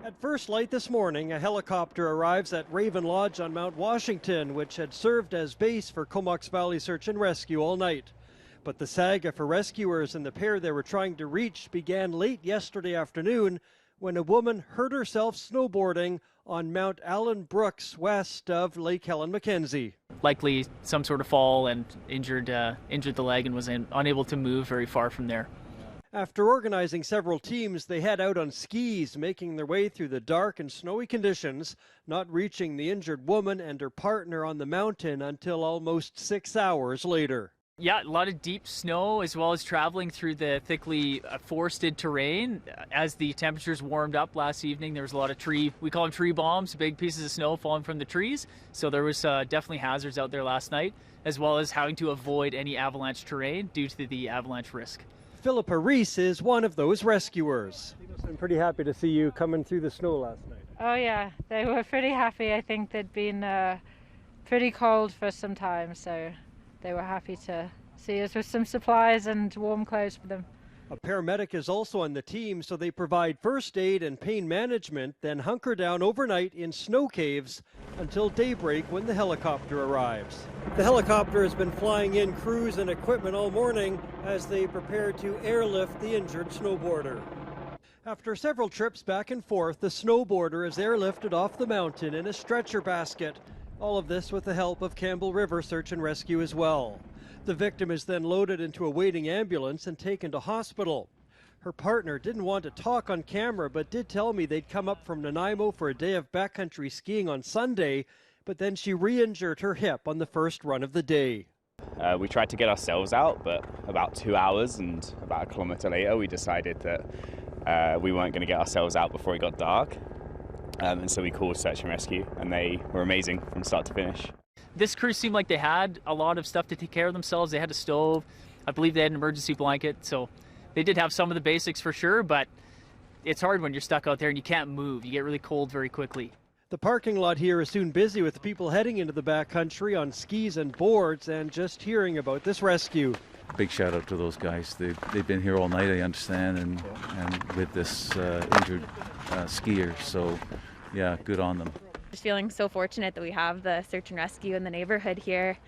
At first light this morning, a helicopter arrives at Raven Lodge on Mount Washington, which had served as base for Comox Valley Search and Rescue all night. But the saga for rescuers and the pair they were trying to reach began late yesterday afternoon when a woman hurt herself snowboarding on Mount Allen Brooks west of Lake Helen Mackenzie. Likely some sort of fall and injured the leg and was unable to move very far from there. After organizing several teams, they head out on skis, making their way through the dark and snowy conditions, not reaching the injured woman and her partner on the mountain until almost 6 hours later. Yeah, a lot of deep snow as well as traveling through the thickly forested terrain. As the temperatures warmed up last evening, there was a lot of we call them tree bombs, big pieces of snow falling from the trees. So there was definitely hazards out there last night, as well as having to avoid any avalanche terrain due to the avalanche risk. Philippa Reese is one of those rescuers. I'm pretty happy to see you coming through the snow last night. Oh yeah, they were pretty happy. I think they'd been pretty cold for some time, so they were happy to see us with some supplies and warm clothes for them. A paramedic is also on the team, so they provide first aid and pain management, then hunker down overnight in snow caves until daybreak when the helicopter arrives. The helicopter has been flying in crews and equipment all morning as they prepare to airlift the injured snowboarder. After several trips back and forth, the snowboarder is airlifted off the mountain in a stretcher basket. All of this with the help of Campbell River Search and Rescue as well. The victim is then loaded into a waiting ambulance and taken to hospital. Her partner didn't want to talk on camera, but did tell me they'd come up from Nanaimo for a day of backcountry skiing on Sunday, but then she re-injured her hip on the first run of the day. We tried to get ourselves out, but about 2 hours and about a kilometre later, we decided that we weren't going to get ourselves out before it got dark. And so we called Search and Rescue, and they were amazing from start to finish. This crew seemed like they had a lot of stuff to take care of themselves. They had a stove. I believe they had an emergency blanket. So they did have some of the basics for sure, but it's hard when you're stuck out there and you can't move. You get really cold very quickly. The parking lot here is soon busy with people heading into the backcountry on skis and boards and just hearing about this rescue. Big shout out to those guys. They've been here all night, I understand, and with this injured skier. So yeah, good on them. Just feeling so fortunate that we have the search and rescue in the neighborhood here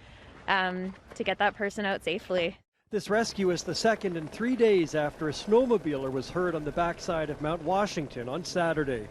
to get that person out safely. This rescue is the second in 3 days after a snowmobiler was heard on the backside of Mount Washington on Saturday.